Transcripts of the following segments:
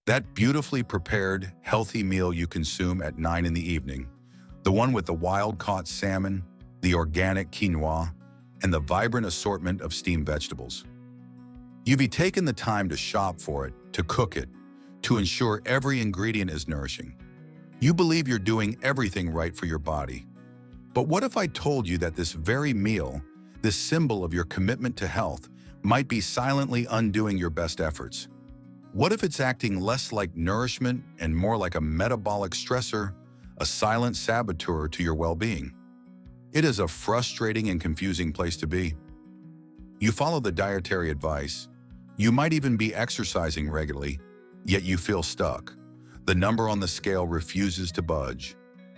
That beautifully prepared, healthy meal you consume at 9 in the evening, the one with the wild-caught salmon, the organic quinoa, and the vibrant assortment of steamed vegetables. You've taken the time to shop for it, to cook it, to ensure every ingredient is nourishing. You believe you're doing everything right for your body. But what if I told you that this very meal, this symbol of your commitment to health, might be silently undoing your best efforts? What if it's acting less like nourishment and more like a metabolic stressor, a silent saboteur to your well-being? It is a frustrating and confusing place to be. You follow the dietary advice. You might even be exercising regularly, yet you feel stuck. The number on the scale refuses to budge.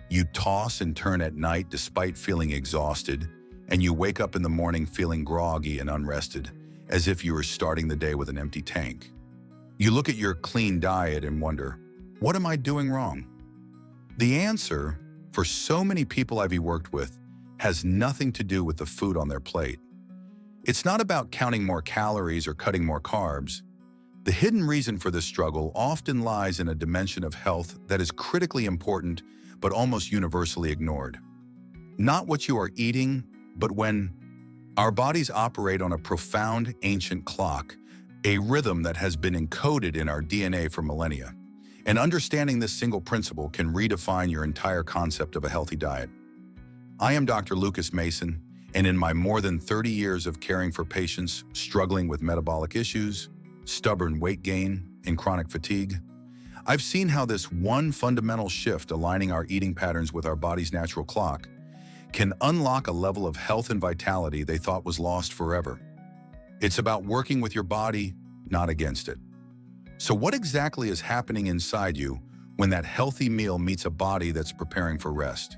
You toss and turn at night despite feeling exhausted, and you wake up in the morning feeling groggy and unrested, as if you were starting the day with an empty tank. You look at your clean diet and wonder, what am I doing wrong? The answer, for so many people I've worked with, has nothing to do with the food on their plate. It's not about counting more calories or cutting more carbs. The hidden reason for this struggle often lies in a dimension of health that is critically important but almost universally ignored. Not what you are eating, but when. Our bodies operate on a profound ancient clock, a rhythm that has been encoded in our DNA for millennia. And understanding this single principle can redefine your entire concept of a healthy diet. I am Dr. Lucas Mason, and in my more than 30 years of caring for patients struggling with metabolic issues, stubborn weight gain, and chronic fatigue, I've seen how this one fundamental shift aligning our eating patterns with our body's natural clock can unlock a level of health and vitality they thought was lost forever. It's about working with your body, not against it. So what exactly is happening inside you when that healthy meal meets a body that's preparing for rest?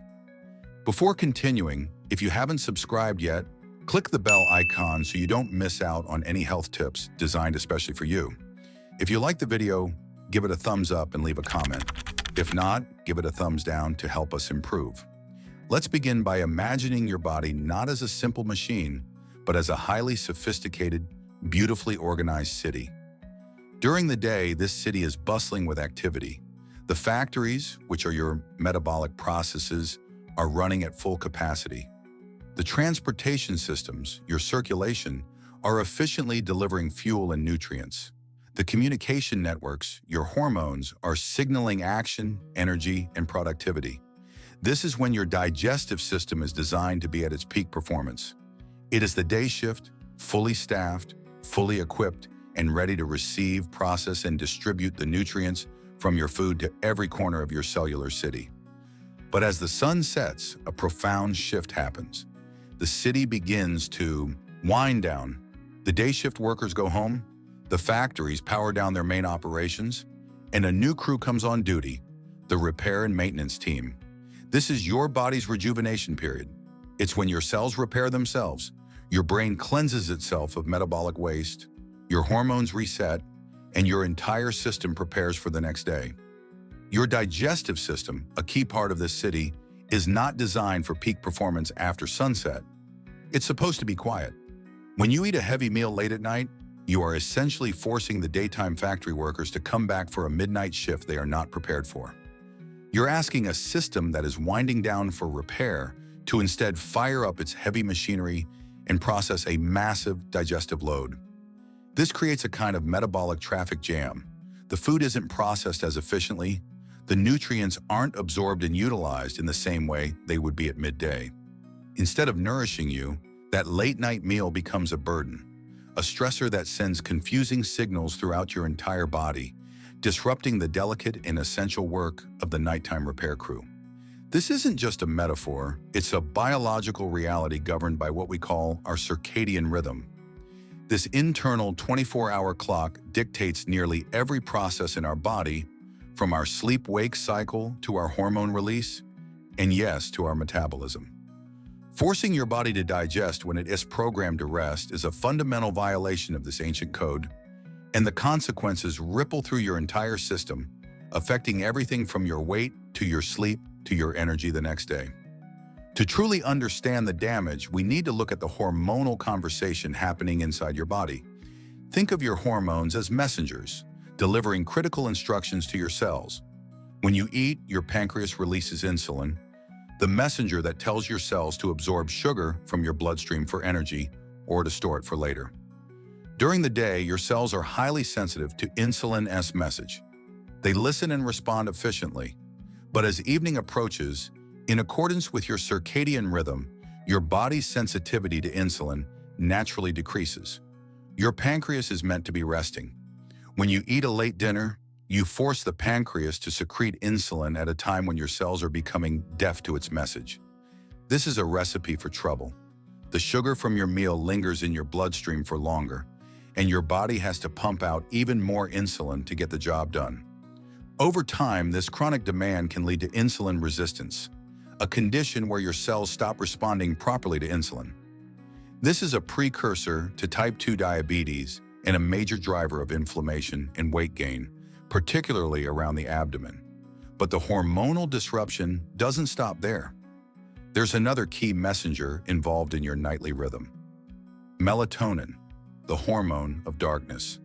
Before continuing, if you haven't subscribed yet, click the bell icon so you don't miss out on any health tips designed especially for you. If you like the video, give it a thumbs up and leave a comment. If not, give it a thumbs down to help us improve. Let's begin by imagining your body not as a simple machine, but as a highly sophisticated, beautifully organized city. During the day, this city is bustling with activity. The factories, which are your metabolic processes, are running at full capacity. The transportation systems, your circulation, are efficiently delivering fuel and nutrients. The communication networks, your hormones, are signaling action, energy, and productivity. This is when your digestive system is designed to be at its peak performance. It is the day shift, fully staffed, fully equipped, and ready to receive, process, and distribute the nutrients from your food to every corner of your cellular city. But as the sun sets, a profound shift happens. The city begins to wind down. The day shift workers go home, the factories power down their main operations, and a new crew comes on duty, the repair and maintenance team. This is your body's rejuvenation period. It's when your cells repair themselves, your brain cleanses itself of metabolic waste, your hormones reset, and your entire system prepares for the next day. Your digestive system, a key part of this city, is not designed for peak performance after sunset. It's supposed to be quiet. When you eat a heavy meal late at night, you are essentially forcing the daytime factory workers to come back for a midnight shift they are not prepared for. You're asking a system that is winding down for repair to instead fire up its heavy machinery and process a massive digestive load. This creates a kind of metabolic traffic jam. The food isn't processed as efficiently. The nutrients aren't absorbed and utilized in the same way they would be at midday. Instead of nourishing you, that late-night meal becomes a burden, a stressor that sends confusing signals throughout your entire body, disrupting the delicate and essential work of the nighttime repair crew. This isn't just a metaphor, it's a biological reality governed by what we call our circadian rhythm. This internal 24-hour clock dictates nearly every process in our body, from our sleep-wake cycle to our hormone release, and yes, to our metabolism. Forcing your body to digest when it is programmed to rest is a fundamental violation of this ancient code, and the consequences ripple through your entire system, affecting everything from your weight to your sleep to your energy the next day. To truly understand the damage, we need to look at the hormonal conversation happening inside your body. Think of your hormones as messengers, delivering critical instructions to your cells. When you eat, your pancreas releases insulin, the messenger that tells your cells to absorb sugar from your bloodstream for energy or to store it for later. During the day, your cells are highly sensitive to insulin's message. They listen and respond efficiently. But as evening approaches, in accordance with your circadian rhythm, your body's sensitivity to insulin naturally decreases. Your pancreas is meant to be resting. When you eat a late dinner, you force the pancreas to secrete insulin at a time when your cells are becoming deaf to its message. This is a recipe for trouble. The sugar from your meal lingers in your bloodstream for longer, and your body has to pump out even more insulin to get the job done. Over time, this chronic demand can lead to insulin resistance, a condition where your cells stop responding properly to insulin. This is a precursor to type 2 diabetes and a major driver of inflammation and weight gain, particularly around the abdomen. But the hormonal disruption doesn't stop there. There's another key messenger involved in your nightly rhythm: melatonin, the hormone of darkness.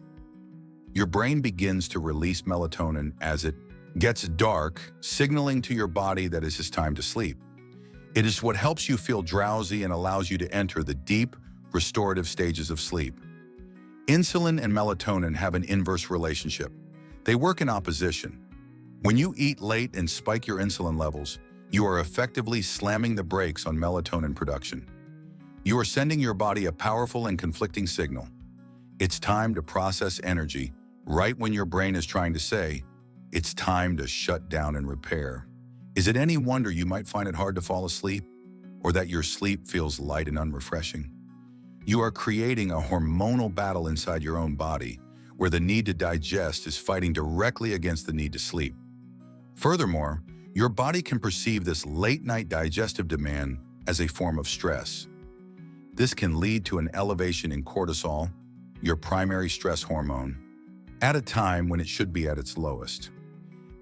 Your brain begins to release melatonin as it gets dark, signaling to your body that it's time to sleep. It is what helps you feel drowsy and allows you to enter the deep, restorative stages of sleep. Insulin and melatonin have an inverse relationship. They work in opposition. When you eat late and spike your insulin levels, you are effectively slamming the brakes on melatonin production. You are sending your body a powerful and conflicting signal. It's time to process energy, right when your brain is trying to say, it's time to shut down and repair. Is it any wonder you might find it hard to fall asleep, or that your sleep feels light and unrefreshing? You are creating a hormonal battle inside your own body, where the need to digest is fighting directly against the need to sleep. Furthermore, your body can perceive this late-night digestive demand as a form of stress. This can lead to an elevation in cortisol, your primary stress hormone, at a time when it should be at its lowest.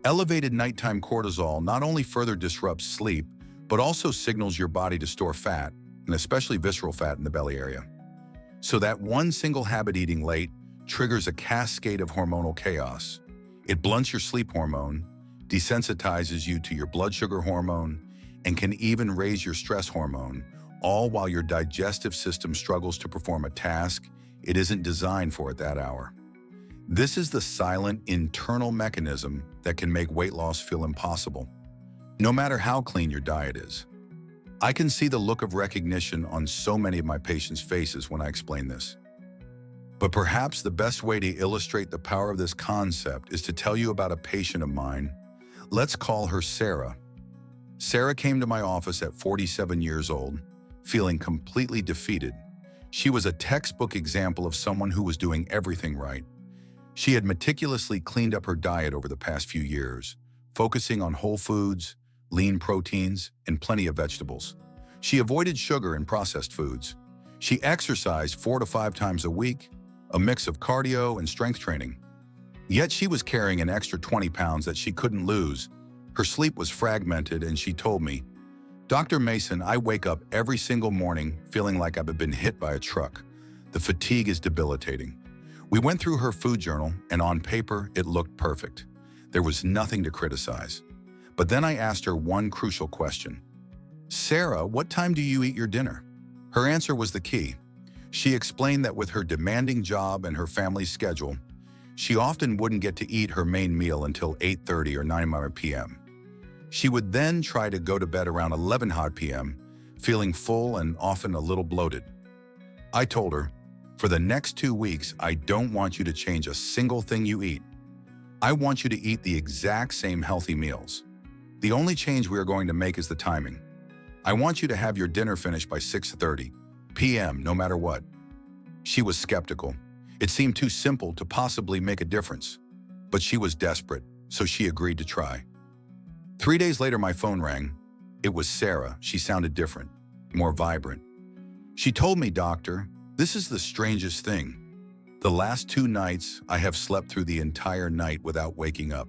Elevated nighttime cortisol not only further disrupts sleep, but also signals your body to store fat, and especially visceral fat in the belly area. So that one single habit, eating late, triggers a cascade of hormonal chaos. It blunts your sleep hormone, desensitizes you to your blood sugar hormone, and can even raise your stress hormone, all while your digestive system struggles to perform a task it isn't designed for at that hour. This is the silent internal mechanism that can make weight loss feel impossible, no matter how clean your diet is. I can see the look of recognition on so many of my patients' faces when I explain this. But perhaps the best way to illustrate the power of this concept is to tell you about a patient of mine. Let's call her Sarah. Sarah came to my office at 47 years old, feeling completely defeated. She was a textbook example of someone who was doing everything right. She had meticulously cleaned up her diet over the past few years, focusing on whole foods, lean proteins, and plenty of vegetables. She avoided sugar and processed foods. She exercised 4 to 5 times a week, a mix of cardio and strength training. Yet she was carrying an extra 20 pounds that she couldn't lose. Her sleep was fragmented, and she told me, "Dr. Mason, I wake up every single morning feeling like I've been hit by a truck. The fatigue is debilitating." We went through her food journal, and on paper, it looked perfect. There was nothing to criticize. But then I asked her one crucial question. "Sarah, what time do you eat your dinner?" Her answer was the key. She explained that with her demanding job and her family's schedule, she often wouldn't get to eat her main meal until 8:30 or 9 p.m. She would then try to go to bed around 11 p.m., feeling full and often a little bloated. I told her, "For the next 2 weeks, I don't want you to change a single thing you eat. I want you to eat the exact same healthy meals. The only change we are going to make is the timing. I want you to have your dinner finished by 6:30 p.m. no matter what." She was skeptical. It seemed too simple to possibly make a difference. But she was desperate, so she agreed to try. 3 days later, my phone rang. It was Sarah. She sounded different, more vibrant. She told me, "Doctor, this is the strangest thing. The last 2 nights, I have slept through the entire night without waking up."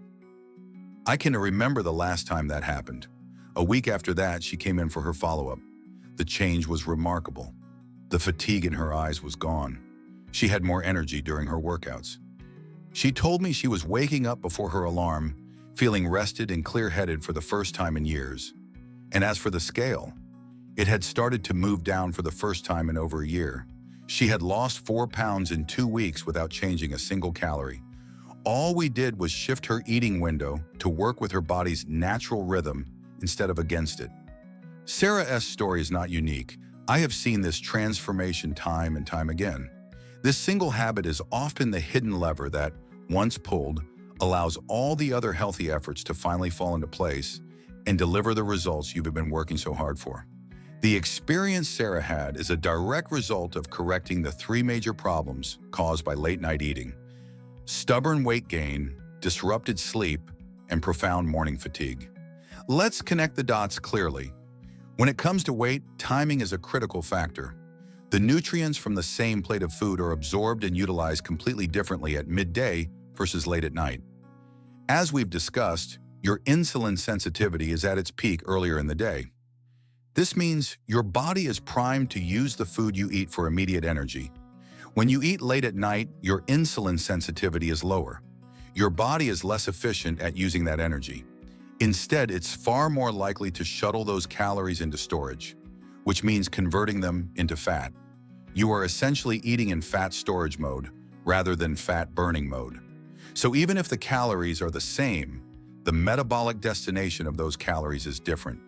I can remember the last time that happened. A week after that, she came in for her follow-up. The change was remarkable. The fatigue in her eyes was gone. She had more energy during her workouts. She told me she was waking up before her alarm, feeling rested and clear-headed for the first time in years. And as for the scale, it had started to move down for the first time in over a year. She had lost 4 pounds in 2 weeks without changing a single calorie. All we did was shift her eating window to work with her body's natural rhythm instead of against it. Sarah S.'s story is not unique. I have seen this transformation time and time again. This single habit is often the hidden lever that, once pulled, allows all the other healthy efforts to finally fall into place and deliver the results you've been working so hard for. The experience Sarah had is a direct result of correcting the 3 major problems caused by late-night eating: stubborn weight gain, disrupted sleep, and profound morning fatigue. Let's connect the dots clearly. When it comes to weight, timing is a critical factor. The nutrients from the same plate of food are absorbed and utilized completely differently at midday versus late at night. As we've discussed, your insulin sensitivity is at its peak earlier in the day. This means your body is primed to use the food you eat for immediate energy. When you eat late at night, your insulin sensitivity is lower. Your body is less efficient at using that energy. Instead, it's far more likely to shuttle those calories into storage, which means converting them into fat. You are essentially eating in fat storage mode rather than fat burning mode. So even if the calories are the same, the metabolic destination of those calories is different.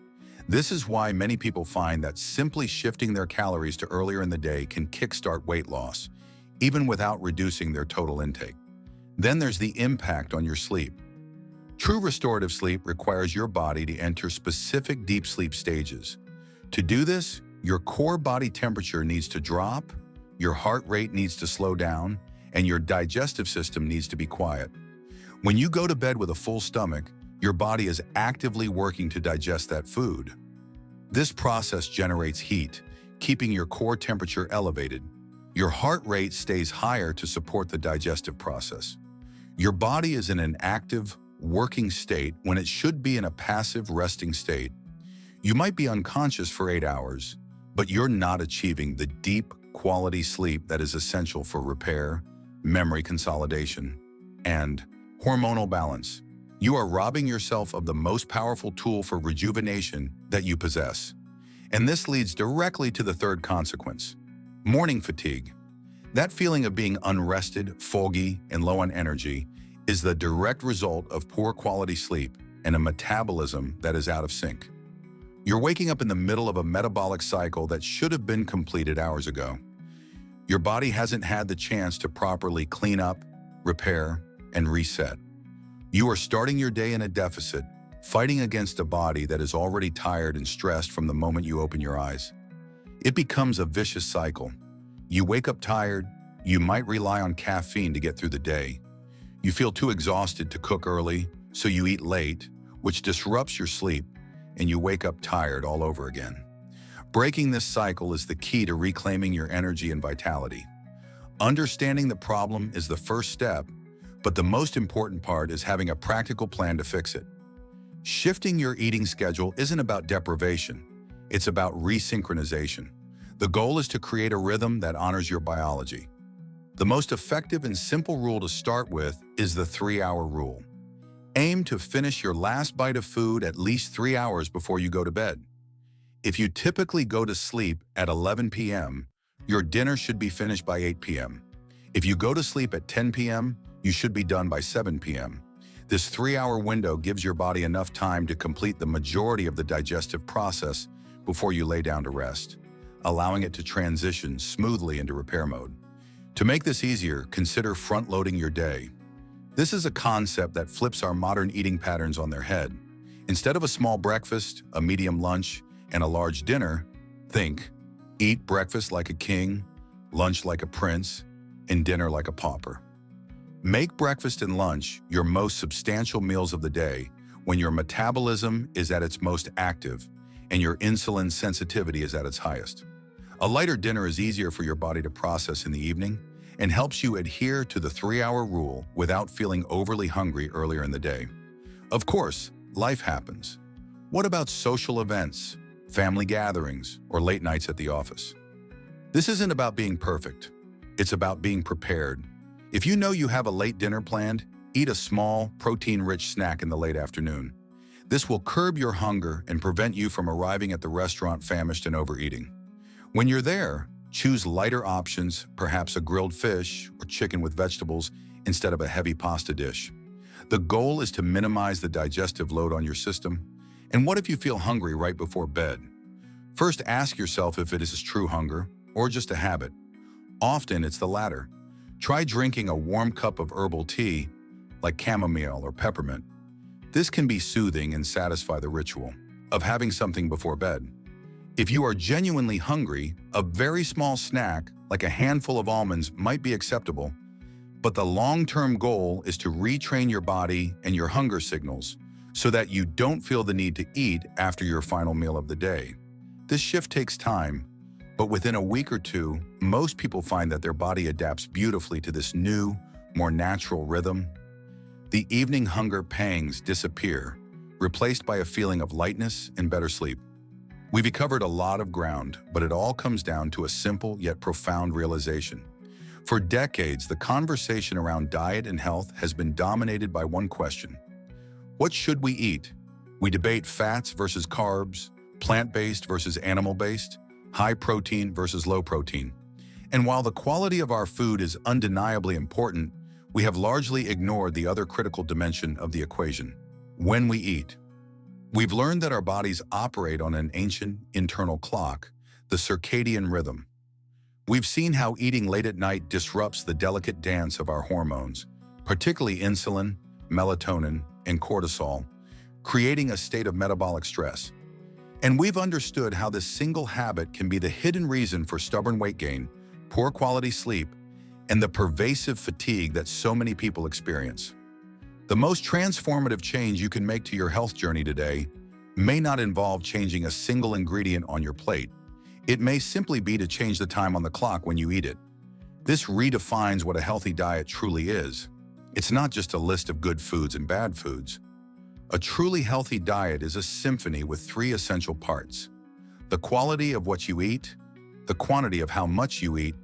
This is why many people find that simply shifting their calories to earlier in the day can kickstart weight loss, even without reducing their total intake. Then there's the impact on your sleep. True restorative sleep requires your body to enter specific deep sleep stages. To do this, your core body temperature needs to drop, your heart rate needs to slow down, and your digestive system needs to be quiet. When you go to bed with a full stomach, your body is actively working to digest that food. This process generates heat, keeping your core temperature elevated. Your heart rate stays higher to support the digestive process. Your body is in an active, working state when it should be in a passive, resting state. You might be unconscious for 8 hours, but you're not achieving the deep, quality sleep that is essential for repair, memory consolidation, and hormonal balance. You are robbing yourself of the most powerful tool for rejuvenation that you possess. And this leads directly to the third consequence: morning fatigue. That feeling of being unrested, foggy, and low on energy is the direct result of poor quality sleep and a metabolism that is out of sync. You're waking up in the middle of a metabolic cycle that should have been completed hours ago. Your body hasn't had the chance to properly clean up, repair, and reset. You are starting your day in a deficit, fighting against a body that is already tired and stressed from the moment you open your eyes. It becomes a vicious cycle. You wake up tired, you might rely on caffeine to get through the day. You feel too exhausted to cook early, so you eat late, which disrupts your sleep, and you wake up tired all over again. Breaking this cycle is the key to reclaiming your energy and vitality. Understanding the problem is the first step, but the most important part is having a practical plan to fix it. Shifting your eating schedule isn't about deprivation, it's about resynchronization. The goal is to create a rhythm that honors your biology. The most effective and simple rule to start with is the 3-hour rule. Aim to finish your last bite of food at least 3 hours before you go to bed. If you typically go to sleep at 11 p.m., your dinner should be finished by 8 p.m. If you go to sleep at 10 p.m., you should be done by 7 p.m. This 3-hour window gives your body enough time to complete the majority of the digestive process before you lay down to rest, allowing it to transition smoothly into repair mode. To make this easier, consider front-loading your day. This is a concept that flips our modern eating patterns on their head. Instead of a small breakfast, a medium lunch, and a large dinner, think, eat breakfast like a king, lunch like a prince, and dinner like a pauper. Make breakfast and lunch your most substantial meals of the day when your metabolism is at its most active and your insulin sensitivity is at its highest. A lighter dinner is easier for your body to process in the evening and helps you adhere to the 3-hour rule without feeling overly hungry earlier in the day. Of course, life happens. What about social events, family gatherings, or late nights at the office? This isn't about being perfect. It's about being prepared. If you know you have a late dinner planned, eat a small, protein-rich snack in the late afternoon. This will curb your hunger and prevent you from arriving at the restaurant famished and overeating. When you're there, choose lighter options, perhaps a grilled fish or chicken with vegetables instead of a heavy pasta dish. The goal is to minimize the digestive load on your system. And what if you feel hungry right before bed? First, ask yourself if it is true hunger or just a habit. Often, it's the latter. Try drinking a warm cup of herbal tea, like chamomile or peppermint. This can be soothing and satisfy the ritual of having something before bed. If you are genuinely hungry, a very small snack, like a handful of almonds, might be acceptable, but the long-term goal is to retrain your body and your hunger signals so that you don't feel the need to eat after your final meal of the day. This shift takes time, but within a week or two, most people find that their body adapts beautifully to this new, more natural rhythm. The evening hunger pangs disappear, replaced by a feeling of lightness and better sleep. We've covered a lot of ground, but it all comes down to a simple yet profound realization. For decades, the conversation around diet and health has been dominated by one question: what should we eat? We debate fats versus carbs, plant-based versus animal-based, high protein versus low protein. And while the quality of our food is undeniably important, we have largely ignored the other critical dimension of the equation: when we eat. We've learned that our bodies operate on an ancient internal clock, the circadian rhythm. We've seen how eating late at night disrupts the delicate dance of our hormones, particularly insulin, melatonin, and cortisol, creating a state of metabolic stress. And we've understood how this single habit can be the hidden reason for stubborn weight gain, poor quality sleep, and the pervasive fatigue that so many people experience. The most transformative change you can make to your health journey today may not involve changing a single ingredient on your plate. It may simply be to change the time on the clock when you eat it. This redefines what a healthy diet truly is. It's not just a list of good foods and bad foods. A truly healthy diet is a symphony with three essential parts: the quality of what you eat, the quantity of how much you eat,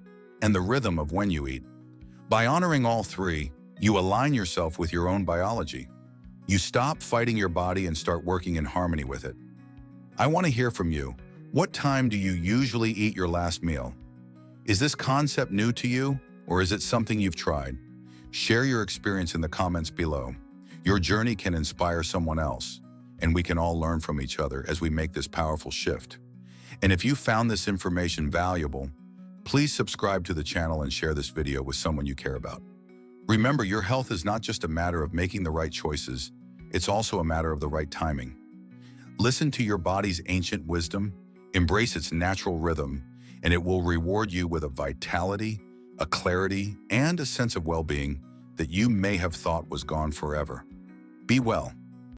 and the rhythm of when you eat. By honoring all three, you align yourself with your own biology. You stop fighting your body and start working in harmony with it. I want to hear from you. What time do you usually eat your last meal? Is this concept new to you, or is it something you've tried? Share your experience in the comments below. Your journey can inspire someone else, and we can all learn from each other as we make this powerful shift. And if you found this information valuable, please subscribe to the channel and share this video with someone you care about. Remember, your health is not just a matter of making the right choices, it's also a matter of the right timing. Listen to your body's ancient wisdom, embrace its natural rhythm, and it will reward you with a vitality, a clarity, and a sense of well-being that you may have thought was gone forever. Be well.